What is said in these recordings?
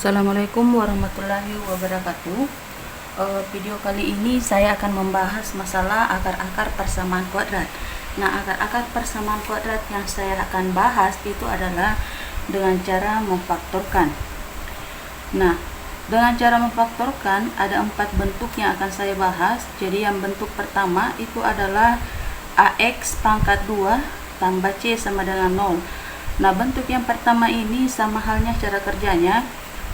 Assalamualaikum warahmatullahi wabarakatuh. Video kali ini saya akan membahas masalah akar-akar persamaan kuadrat. Nah, akar-akar persamaan kuadrat yang saya akan bahas itu adalah dengan cara memfaktorkan. Nah, dengan cara memfaktorkan ada 4 bentuk yang akan saya bahas. Jadi yang bentuk pertama itu adalah AX pangkat 2 tambah C sama dengan 0. Nah, bentuk yang pertama ini sama halnya cara kerjanya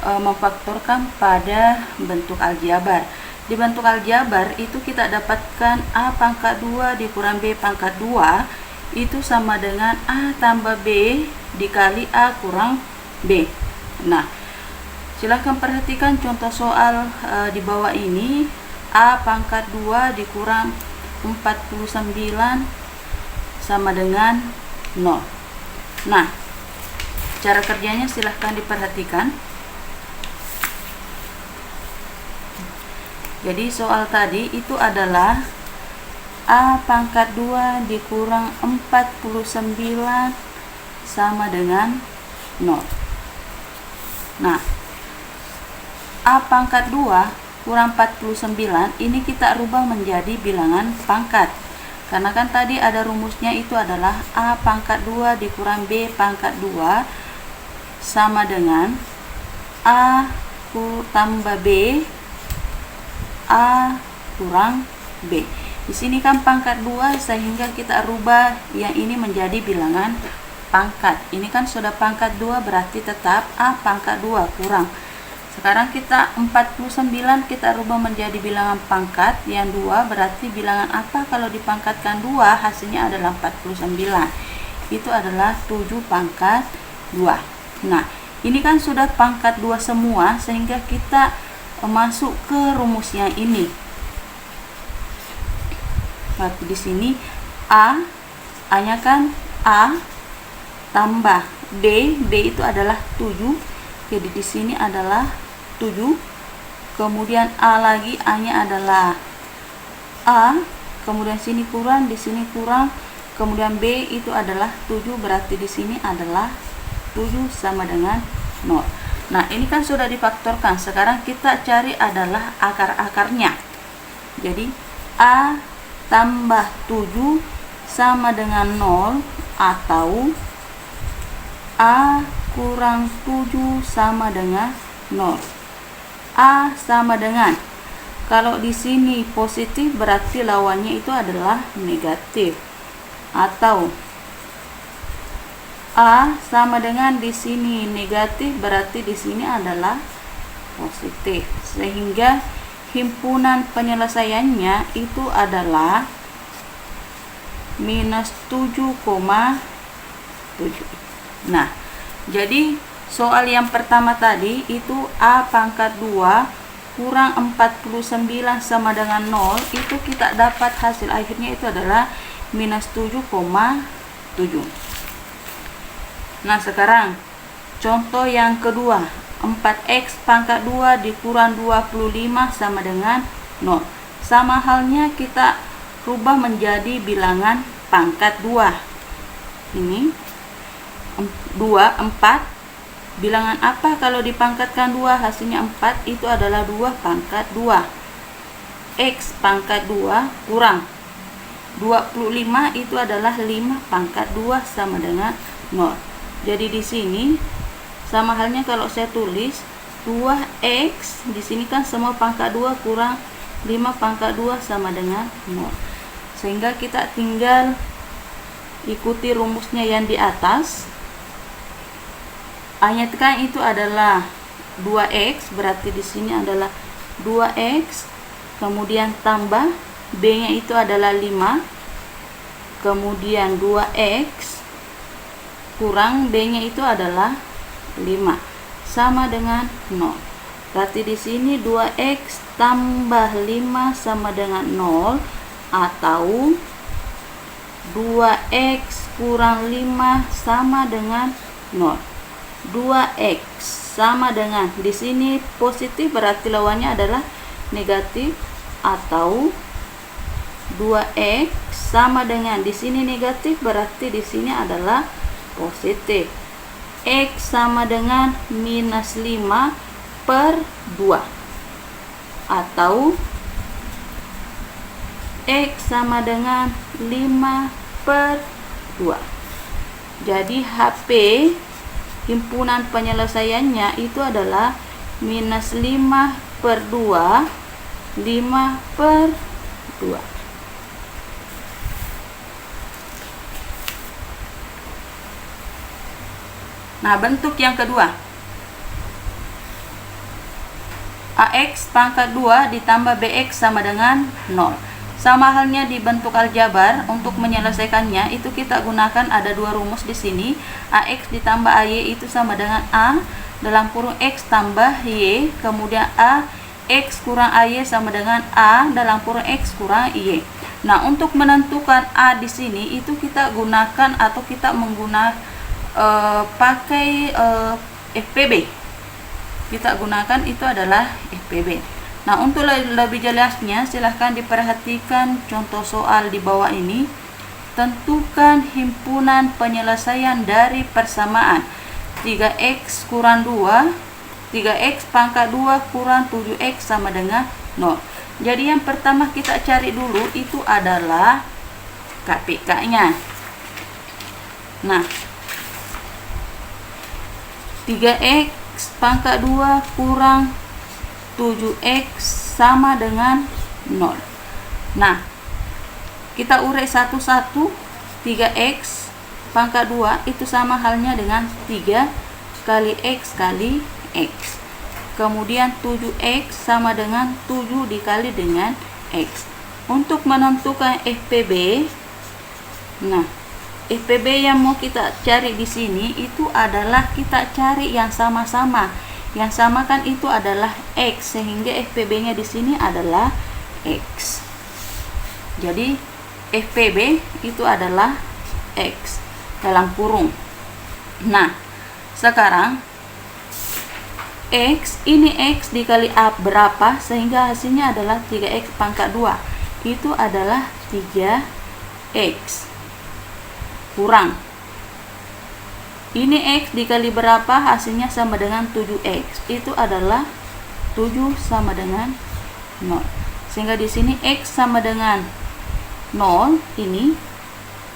memfaktorkan pada bentuk aljabar. Di bentuk aljabar itu kita dapatkan A pangkat 2 dikurang B pangkat 2 itu sama dengan A tambah B dikali A kurang B. Nah, silahkan perhatikan contoh soal di bawah ini. A pangkat 2 dikurang 49 sama dengan 0. Nah, cara kerjanya silahkan diperhatikan. Jadi soal tadi itu adalah A pangkat 2 dikurang 49 sama dengan 0. Nah, A pangkat 2 kurang 49 ini kita rubah menjadi bilangan pangkat. Karena kan tadi ada rumusnya itu adalah A pangkat 2 dikurang B pangkat 2 sama dengan A tambah B A kurang B. Di sini kan pangkat 2 sehingga kita rubah yang ini menjadi bilangan pangkat. Ini kan sudah pangkat 2 berarti tetap A pangkat 2 kurang. Sekarang kita 49 kita rubah menjadi bilangan pangkat. Yang 2 berarti bilangan apa kalau dipangkatkan 2 hasilnya adalah 49. Itu adalah 7 pangkat 2. Nah, ini kan sudah pangkat 2 semua sehingga kita masuk ke rumus yang ini. Berarti di sini A-nya kan A tambah B itu adalah 7. Jadi di sini adalah 7. Kemudian A lagi, A-nya adalah A, kemudian sini kurang, di sini kurang, kemudian B itu adalah 7, berarti di sini adalah 7 sama dengan 0. Nah, ini kan sudah difaktorkan. Sekarang kita cari adalah akar-akarnya. Jadi A tambah 7 sama dengan 0 atau A kurang 7 sama dengan 0. A sama dengan, kalau di sini positif berarti lawannya itu adalah negatif. Atau A sama dengan di sini negatif berarti di sini adalah positif. Sehingga himpunan penyelesaiannya itu adalah minus 7,7. Nah, jadi soal yang pertama tadi itu A pangkat 2 kurang 49 sama dengan 0, itu kita dapat hasil akhirnya itu adalah minus 7,7. Nah, sekarang contoh yang kedua, 4x pangkat 2 dikurang 25 sama dengan 0. Sama halnya kita rubah menjadi bilangan pangkat 2. Ini 2, 4. Bilangan apa kalau dipangkatkan 2 hasilnya 4? Itu adalah 2 pangkat 2. X pangkat 2 kurang 25 itu adalah 5 pangkat 2 sama dengan 0. Jadi di sini sama halnya kalau saya tulis 2x, di sini kan semua pangkat 2 kurang 5 pangkat 2 sama dengan 0. Sehingga kita tinggal ikuti rumusnya yang di atas. A-nya kan itu adalah 2x, berarti di sini adalah 2x, kemudian tambah B-nya itu adalah 5, kemudian 2x kurang B-nya itu adalah 5 sama dengan 0. Berarti di sini 2x tambah 5 sama dengan 0 atau 2x kurang 5 sama dengan 0. 2x sama dengan, di sini positif berarti lawannya adalah negatif, atau 2x sama dengan, di sini negatif berarti di sini adalah positif. X sama dengan minus 5 per 2 atau X sama dengan 5 per 2. Jadi HP himpunan penyelesaiannya itu adalah minus 5 per 2, 5 per 2. Nah, bentuk yang kedua, AX pangkat 2 ditambah BX sama dengan 0. Sama halnya di bentuk aljabar, untuk menyelesaikannya itu kita gunakan ada dua rumus di sini. AX ditambah AY itu sama dengan A dalam kurung X tambah Y, kemudian A X kurang AY sama dengan A dalam kurung X kurang Y. Nah, untuk menentukan A di sini itu kita gunakan atau kita menggunakan pakai FPB. Kita gunakan itu adalah FPB. Nah, untuk lebih jelasnya silahkan diperhatikan contoh soal di bawah ini. Tentukan himpunan penyelesaian dari persamaan 3x kurang 2, 3x pangkat 2 kurang 7x sama dengan 0. Jadi yang pertama kita cari dulu itu adalah KPK-nya. Nah, 3x pangkat 2 kurang 7x sama dengan 0. Nah, kita urai satu-satu. 3x pangkat 2 itu sama halnya dengan 3 kali x kali x. Kemudian 7x sama dengan 7 dikali dengan x. Untuk menentukan FPB, nah, FPB yang mau kita cari di sini itu adalah kita cari yang sama-sama. Yang sama kan itu adalah X, sehingga FPB-nya di sini adalah X. Jadi FPB itu adalah X dalam kurung. Nah, sekarang X ini X dikali A berapa sehingga hasilnya adalah 3x pangkat 2. Itu adalah 3x kurang ini X dikali berapa hasilnya sama dengan 7x, itu adalah 7 sama dengan 0. Sehingga di sini X sama dengan 0 ini,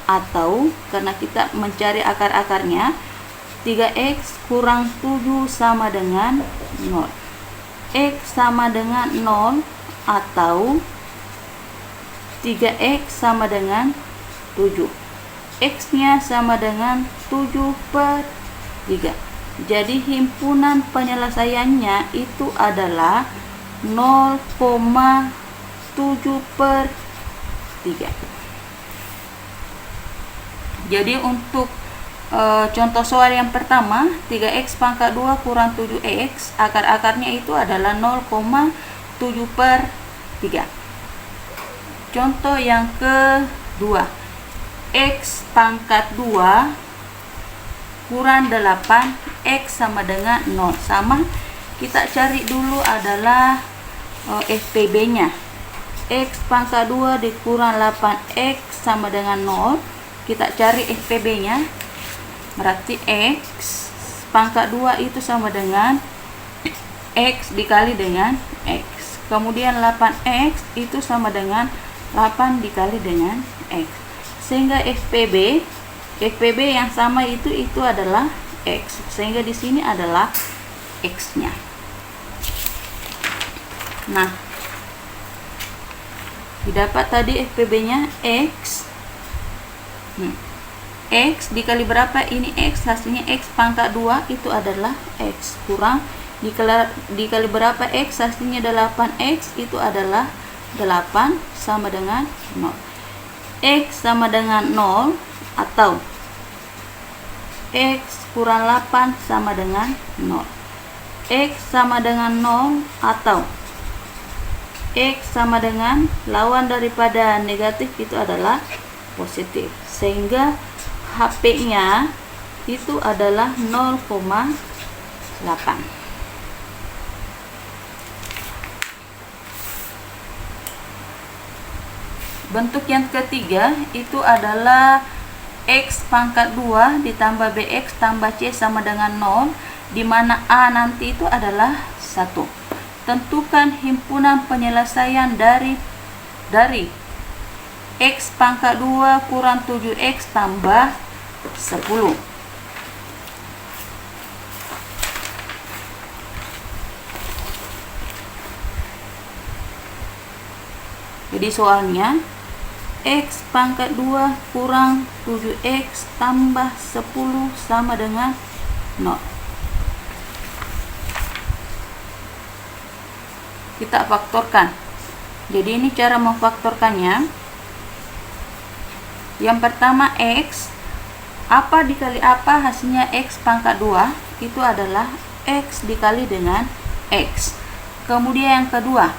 atau karena kita mencari akar-akarnya, 3x kurang 7 sama dengan 0. X sama dengan 0 atau 3x sama dengan 7. X-nya sama dengan 7 per 3. Jadi himpunan penyelesaiannya itu adalah 0,7 per 3. Jadi untuk contoh soal yang pertama, 3x pangkat 2 kurang 7x, akar-akarnya itu adalah 0,7 per 3. Contoh yang kedua, X pangkat 2 kurang 8, X sama dengan 0. Sama, kita cari dulu adalah FPB-nya. X pangkat 2 dikurang 8X sama dengan 0. Kita cari FPB-nya. Berarti X pangkat 2 itu sama dengan X dikali dengan X. Kemudian 8X itu sama dengan 8 dikali dengan X. Sehingga FPB yang sama itu adalah X. Sehingga di sini adalah X-nya. Nah, didapat tadi FPB-nya X. X dikali berapa? Ini X, hasilnya X pangkat 2 itu adalah X kurang dikali berapa? X, hasilnya 8X itu adalah 8 sama dengan 0. X sama dengan 0 atau X kurang 8 sama dengan 0. X sama dengan 0 atau X sama dengan lawan daripada negatif itu adalah positif. Sehingga HP-nya itu adalah 0,8. Bentuk yang ketiga itu adalah X pangkat 2 ditambah BX tambah C sama dengan 0, di mana A nanti itu adalah 1. 1. Tentukan himpunan penyelesaian dari X pangkat 2 kurang 7X tambah 10. Jadi soalnya X pangkat 2 kurang 7X tambah 10 sama dengan 0. Kita faktorkan. Jadi ini cara memfaktorkannya. Yang pertama X, apa dikali apa hasilnya X pangkat 2, itu adalah X dikali dengan X. Kemudian yang kedua,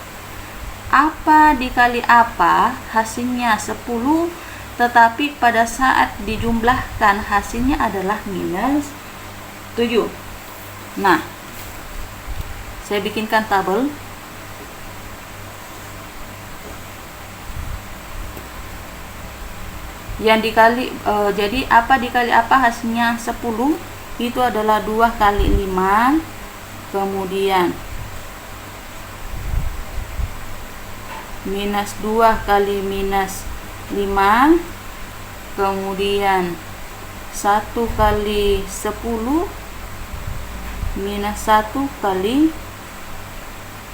apa dikali apa hasilnya 10, tetapi pada saat dijumlahkan hasilnya adalah minus 7. Nah, saya bikinkan tabel. Yang dikali jadi apa dikali apa hasilnya 10, itu adalah 2 kali 5, kemudian minus 2 kali minus 5, kemudian 1 kali 10 minus 1 kali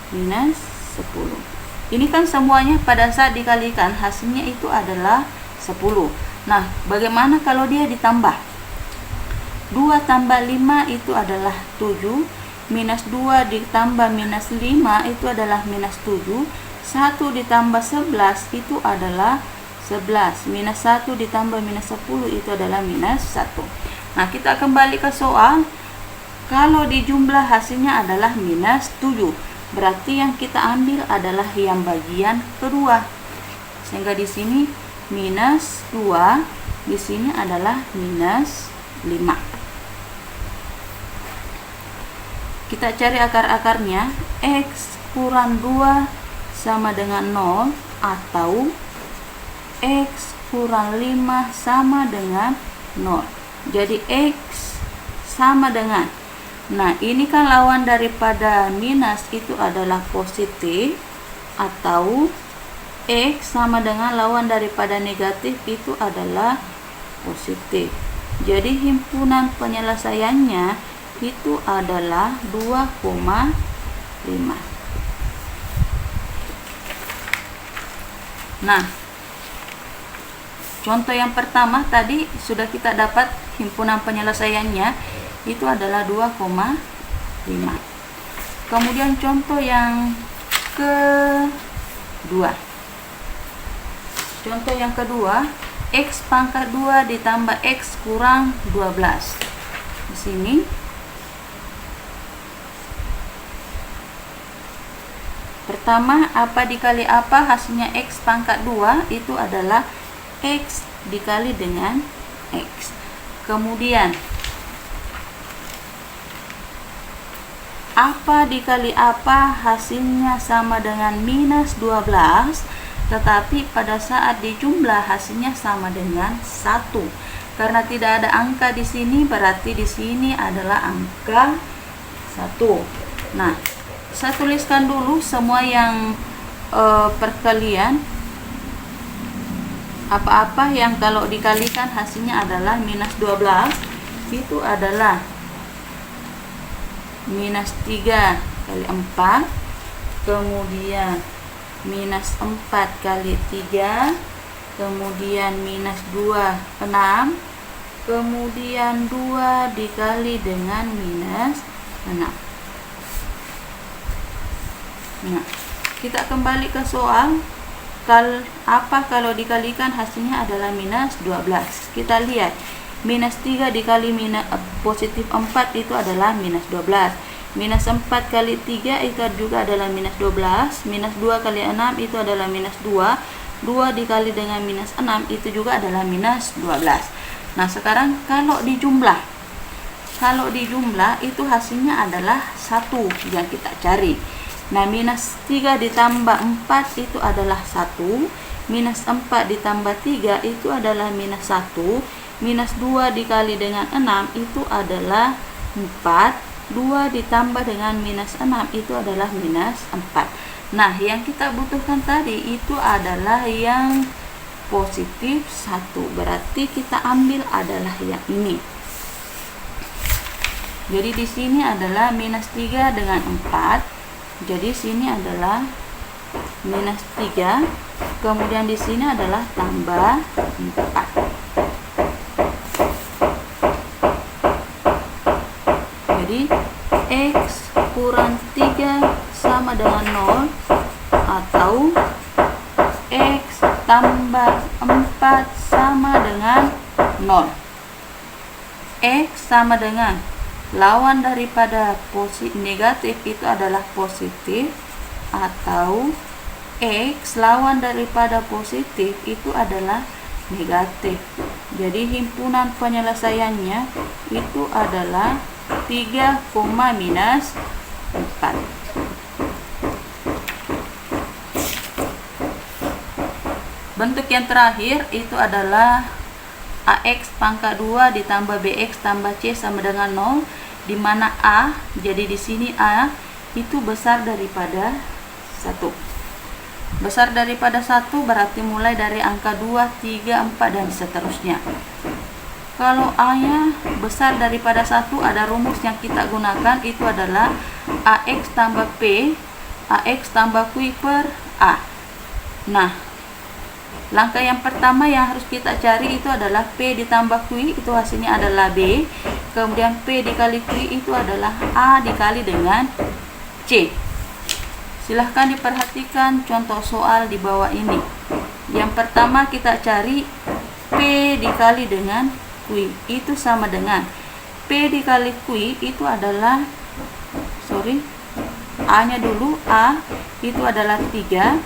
minus 10. Ini kan semuanya pada saat dikalikan hasilnya itu adalah 10. Nah, bagaimana kalau dia ditambah? 2 tambah 5 itu adalah 7, minus 2 ditambah minus 5 itu adalah minus 7, 1 ditambah 11 itu adalah 11, minus 1 ditambah minus 10 itu adalah minus 1. Nah, kita kembali ke soal. Kalau dijumlah hasilnya adalah minus 7, berarti yang kita ambil adalah yang bagian kedua. Sehingga di sini minus 2, di sini adalah minus 5. Kita cari akar-akarnya. X kurang 2 sama dengan 0, atau X kurang 5 sama dengan 0. Jadi X sama dengan, nah ini kan lawan daripada minus itu adalah positif, atau X sama dengan lawan daripada negatif itu adalah positif. Jadi himpunan penyelesaiannya itu adalah 2,5. Nah, contoh yang pertama tadi sudah kita dapat himpunan penyelesaiannya itu adalah 2,5. Kemudian contoh yang kedua. Contoh yang kedua, X pangkat 2 ditambah X kurang 12. Di sini pertama, apa dikali apa hasilnya X pangkat 2 itu adalah X dikali dengan X. Kemudian apa dikali apa hasilnya sama dengan minus 12, tetapi pada saat dijumlah hasilnya sama dengan 1. Karena tidak ada angka di sini, berarti di sini adalah angka 1. Nah, saya tuliskan dulu semua yang perkalian. Apa-apa yang kalau dikalikan hasilnya adalah minus 12, itu adalah minus 3 kali 4, kemudian minus 4 kali 3, kemudian minus 2, 6, kemudian 2 dikali dengan minus 6. Nah, kita kembali ke soal. Apa kalau dikalikan hasilnya adalah minus 12. Kita lihat, minus 3 dikali positif 4 itu adalah minus 12. Minus 4 kali 3 itu juga adalah minus 12. Minus 2 kali 6 itu adalah minus 2. 2 dikali dengan minus 6 itu juga adalah minus 12. Nah, sekarang kalau dijumlah itu hasilnya adalah 1 yang kita cari. Nah, minus 3 ditambah 4 itu adalah 1. Minus 4 ditambah 3 itu adalah minus 1. Minus 2 dikali dengan 6 itu adalah 4. 2 ditambah dengan minus 6 itu adalah minus 4. Nah, yang kita butuhkan tadi itu adalah yang positif 1. Berarti kita ambil adalah yang ini. Jadi di sini adalah minus 3 dengan 4. Jadi sini adalah minus 3. Kemudian di sini adalah tambah 4. Jadi X kurang 3 sama dengan 0, atau X tambah 4 sama dengan 0. X sama dengan lawan daripada negatif itu adalah positif, atau X lawan daripada positif itu adalah negatif. Jadi himpunan penyelesaiannya itu adalah 3, minus 4. Bentuk yang terakhir itu adalah AX pangkat 2 ditambah BX tambah C sama dengan 0, di mana A, jadi di sini A itu besar daripada 1. Besar daripada 1 berarti mulai dari angka 2, 3, 4 dan seterusnya. Kalau A-nya besar daripada 1, ada rumus yang kita gunakan, itu adalah AX tambah P, AX tambah Q per A. Nah, langkah yang pertama yang harus kita cari itu adalah P ditambah Q, itu hasilnya adalah B. Kemudian P dikali Q itu adalah A dikali dengan C. Silahkan diperhatikan contoh soal di bawah ini. Yang pertama kita cari P dikali dengan Q, itu sama dengan P dikali Q itu adalah, A-nya dulu, A itu adalah 3,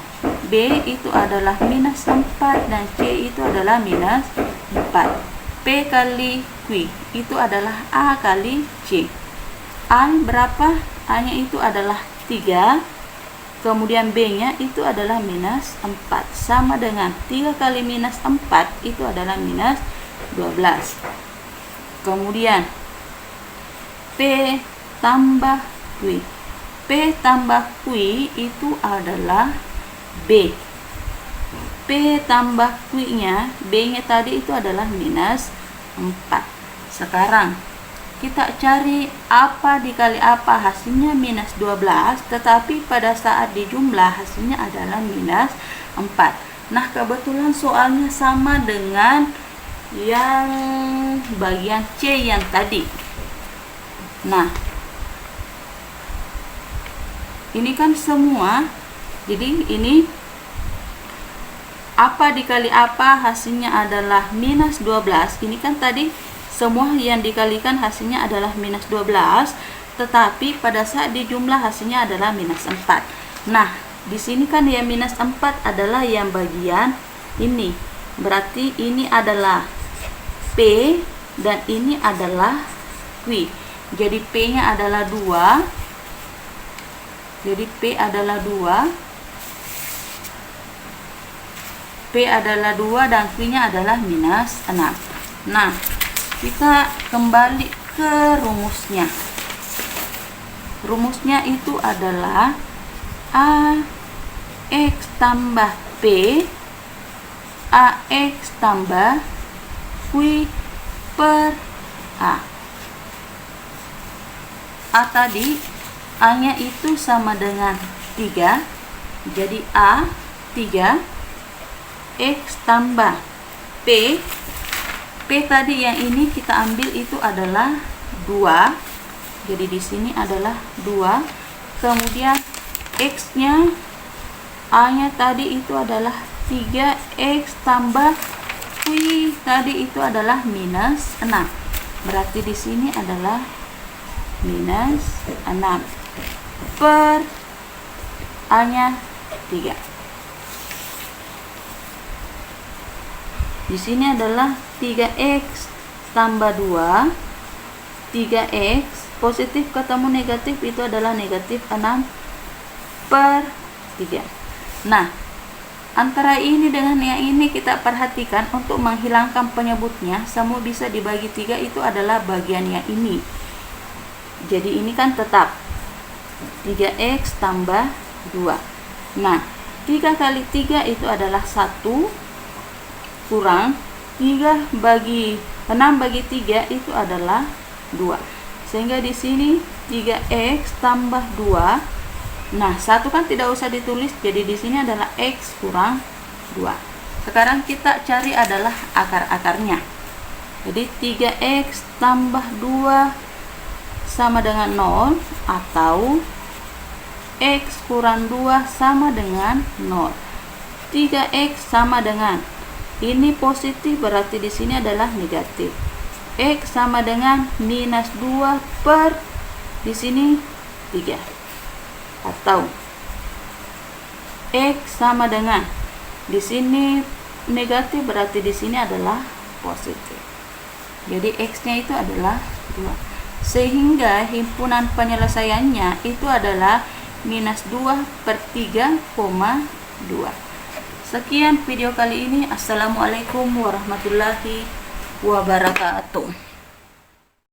B itu adalah minus 4, dan C itu adalah minus 4. P kali Q itu adalah A kali C. A berapa? A-nya itu adalah 3, kemudian B-nya itu adalah minus 4, sama dengan 3 kali minus 4 itu adalah minus 12. Kemudian P tambah Q. P tambah Q itu adalah B. P tambah Q-nya, B-nya tadi itu adalah minus 4. Sekarang kita cari apa dikali apa, hasilnya minus 12, tetapi pada saat dijumlah hasilnya adalah minus 4. Nah, kebetulan soalnya sama dengan yang bagian C yang tadi. Nah, ini kan semua, jadi ini apa dikali apa hasilnya adalah minus 12. Ini kan tadi semua yang dikalikan hasilnya adalah minus 12, tetapi pada saat dijumlah hasilnya adalah minus 4. Nah, di sini kan yang minus 4 adalah yang bagian ini. Berarti ini adalah P dan ini adalah Q. Jadi P-nya adalah 2. Jadi P adalah 2. P adalah 2 dan Q-nya adalah minus 6. Nah, kita kembali ke rumusnya. Rumusnya itu adalah AX tambah P, AX tambah Q per A. A tadi, A-nya itu sama dengan 3. Jadi A 3, X tambah P. P tadi yang ini kita ambil itu adalah 2. Jadi di sini adalah 2. Kemudian X-nya, A-nya tadi itu adalah 3X tambah Q tadi itu adalah minus 6. Berarti di sini adalah minus 6 per A-nya 3. Di sini adalah 3X tambah 2. 3X positif ketemu negatif itu adalah negatif 6 per 3. Nah, antara ini dengan yang ini kita perhatikan untuk menghilangkan penyebutnya, semua bisa dibagi 3 itu adalah bagian yang ini. Jadi ini kan tetap 3x tambah 2. Nah, 3 kali 3 itu adalah 1 kurang 6 bagi 3 itu adalah 2. Sehingga di sini 3x tambah 2. Nah, 1 kan tidak usah ditulis, jadi di sini adalah x kurang 2. Sekarang kita cari adalah akar-akarnya. Jadi 3x tambah 2 sama dengan 0, atau x kurang 2 sama dengan 0. 3x sama dengan, ini positif berarti di sini adalah negatif. X sama dengan minus 2 per di sini 3. Atau x sama dengan, di sini negatif berarti di sini adalah positif. Jadi x-nya itu adalah 2. Sehingga himpunan penyelesaiannya itu adalah minus 2 per 3,2. Sekian video kali ini. Assalamualaikum warahmatullahi wabarakatuh.